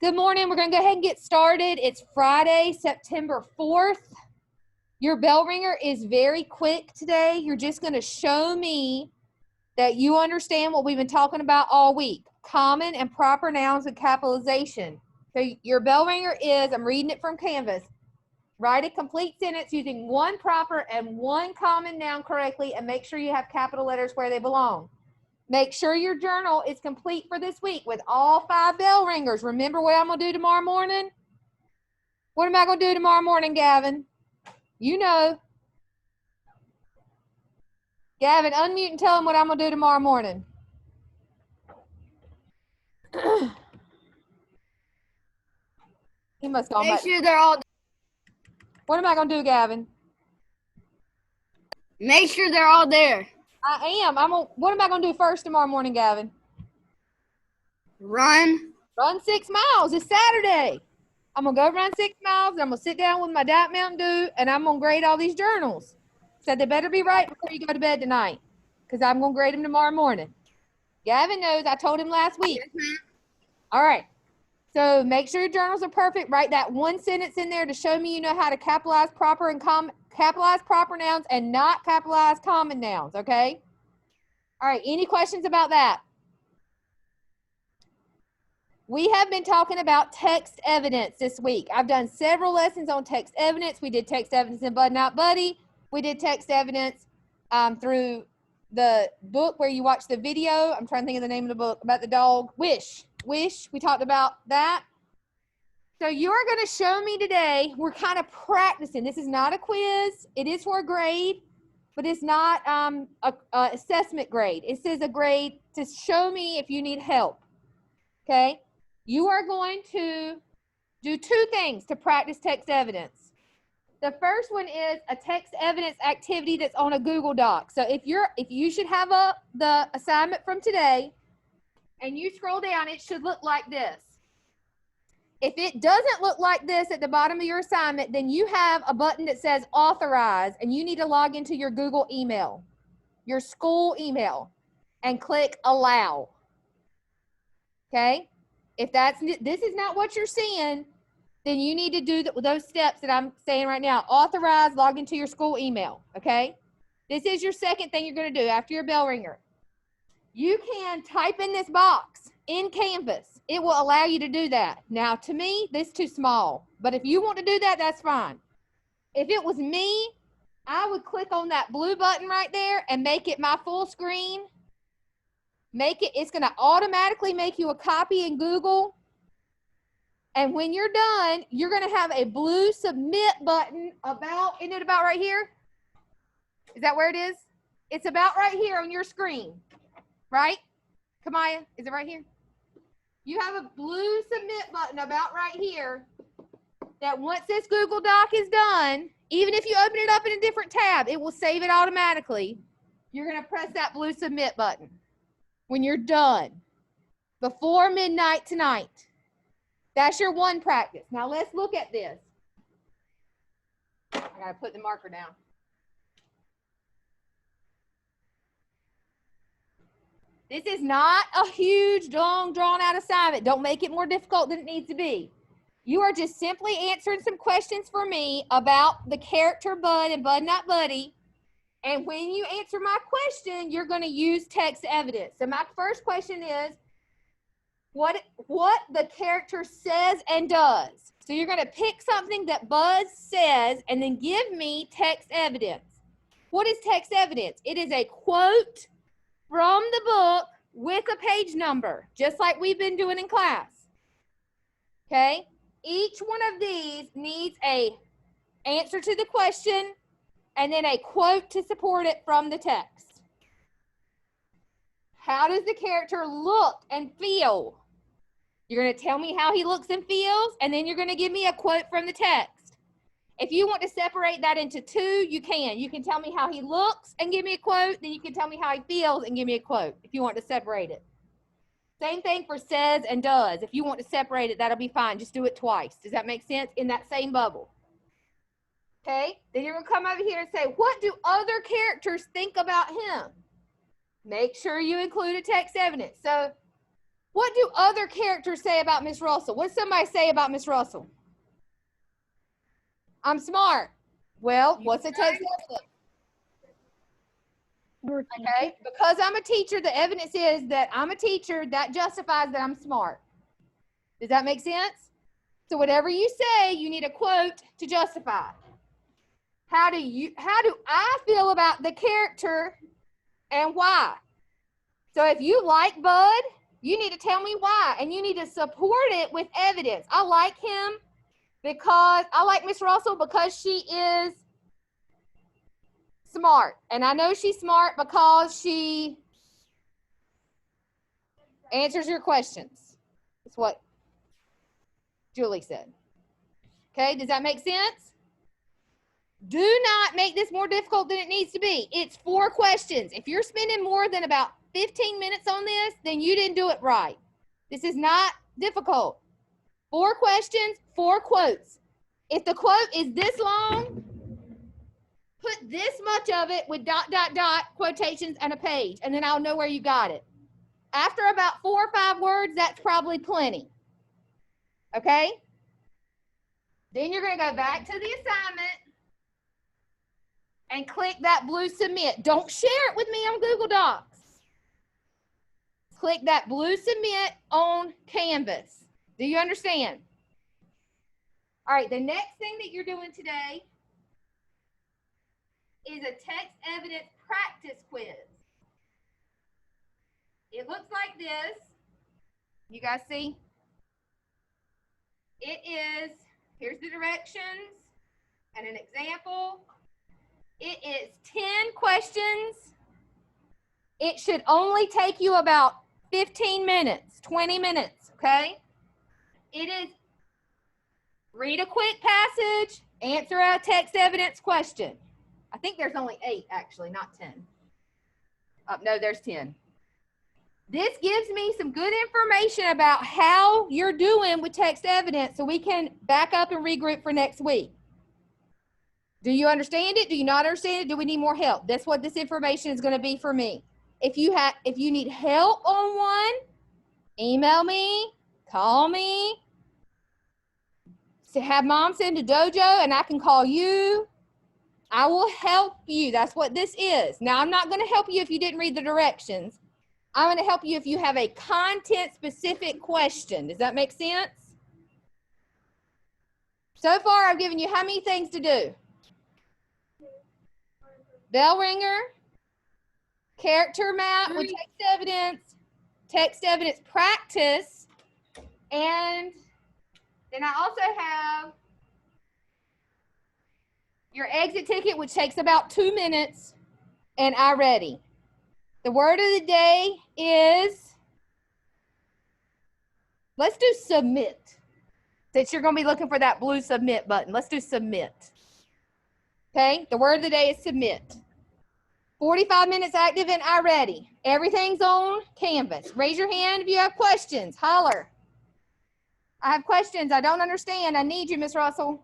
Good morning. We're going to go ahead and get started. It's Friday, September 4th. Your bell ringer is very quick today. You're just going to show me that you understand what we've been talking about all week. Common and proper nouns with capitalization. So your bell ringer is, I'm reading it from Canvas, write a complete sentence using one proper and one common noun correctly and make sure you have capital letters where they belong. Make sure your journal is complete for this week with all 5 bell ringers. Remember what I'm going to do tomorrow morning? What am I going to do tomorrow morning, Gavin? You know. Gavin, unmute and tell him what I'm going to do tomorrow morning. He must go. Make sure they're all. What am I going to do, Gavin? Make sure they're all there. I am. What am I going to do first tomorrow morning, Gavin? Run 6 miles. It's Saturday. I'm going to go run 6 miles. I'm going to sit down with my Diet Mountain Dew, and I'm going to grade all these journals. So they better be right before you go to bed tonight, because I'm going to grade them tomorrow morning. Gavin knows. I told him last week. All right. So make sure your journals are perfect. Write that one sentence in there to show me you know how to capitalize proper nouns and not capitalize common nouns, okay? All right, any questions about that? We have been talking about text evidence this week. I've done several lessons on text evidence. We did text evidence in Bud Not Buddy. We did text evidence through the book where you watch the video. I'm trying to think of the name of the book about the dog. Wish. We talked about that. So you're going to show me today, we're kind of practicing. This is not a quiz. It is for a grade, but it's not a assessment grade. It says a grade to show me if you need help, okay? You are going to do 2 things to practice text evidence. The first one is a text evidence activity that's on a Google Doc. So if you should have the assignment from today, and you scroll down, it should look like this. If it doesn't look like this at the bottom of your assignment, then you have a button that says authorize, and you need to log into your Google email, your school email, and click allow. Okay? If this is not what you're seeing, then you need to do those steps that I'm saying right now. Authorize, log into your school email. Okay? This is your second thing you're going to do after your bell ringer. You can type in this box in Canvas. It will allow you to do that. Now, to me, this is too small. But if you want to do that, that's fine. If it was me, I would click on that blue button right there and make it my full screen. It's going to automatically make you a copy in Google. And when you're done, you're going to have a blue submit button isn't it about right here? Is that where it is? It's about right here on your screen. Right? Kamaya, is it right here? You have a blue submit button about right here that once this Google Doc is done, even if you open it up in a different tab, it will save it automatically. You're going to press that blue submit button when you're done before midnight tonight. That's your one practice. Now let's look at this. I got to put the marker down. This is not a huge, long, drawn-out assignment. Don't make it more difficult than it needs to be. You are just simply answering some questions for me about the character Bud and Bud Not Buddy. And when you answer my question, you're going to use text evidence. So my first question is, what the character says and does. So you're going to pick something that Bud says and then give me text evidence. What is text evidence? It is a quote from the book with a page number, just like we've been doing in class. Okay? Each one of these needs a answer to the question and then a quote to support it from the text. How does the character look and feel? You're going to tell me how he looks and feels, and then you're going to give me a quote from the text. If you want to separate that into 2, you can. You can tell me how he looks and give me a quote. Then you can tell me how he feels and give me a quote if you want to separate it. Same thing for says and does. If you want to separate it, that'll be fine. Just do it twice. Does that make sense? In that same bubble. Okay? Then you're going to come over here and say, what do other characters think about him? Make sure you include a text evidence. So What do other characters say about Miss Russell? What does somebody say about Miss Russell? I'm smart. Well, what's the text evidence? Okay, because I'm a teacher, the evidence is that I'm a teacher, that justifies that I'm smart. Does that make sense? So whatever you say, you need a quote to justify. How do I feel about the character and why? So if you like Bud, you need to tell me why, and you need to support it with evidence. I like him because I like Miss Russell because she is smart. And I know she's smart because she answers your questions. That's what Julie said. Okay, does that make sense? Do not make this more difficult than it needs to be. It's 4 questions. If you're spending more than about 15 minutes on this, then you didn't do it right. This is not difficult. 4 questions, 4 quotes. If the quote is this long, put this much of it with ... quotations and a page, and then I'll know where you got it. After about 4 or 5 words, that's probably plenty. Okay? Then you're going to go back to the assignment and click that blue submit. Don't share it with me on Google Docs. Click that blue submit on Canvas. Do you understand? All right, the next thing that you're doing today is a text evidence practice quiz. It looks like this. You guys see? It is, here's the directions and an example. It is 10 questions. It should only take you about 15 minutes, 20 minutes, okay? It is read a quick passage, answer a text evidence question. I think there's only 8 actually, not 10. No, there's 10. This gives me some good information about how you're doing with text evidence so we can back up and regroup for next week. Do you understand it? Do you not understand it? Do we need more help? That's what this information is going to be for me. If you need help on one, email me, call me, have mom send a dojo and I can call you. I will help you. That's what this is. Now, I'm not going to help you if you didn't read the directions. I'm going to help you if you have a content-specific question. Does that make sense? So far, I've given you how many things to do? Bell ringer, character map with text evidence practice, and then I also have your exit ticket, which takes about 2 minutes, and I ready. The word of the day is, let's do submit. Since you're going to be looking for that blue submit button, let's do submit. Okay, the word of the day is submit. 45 minutes active and I ready. Everything's on Canvas. Raise your hand if you have questions. Holler. I have questions. I don't understand. I need you, Miss Russell.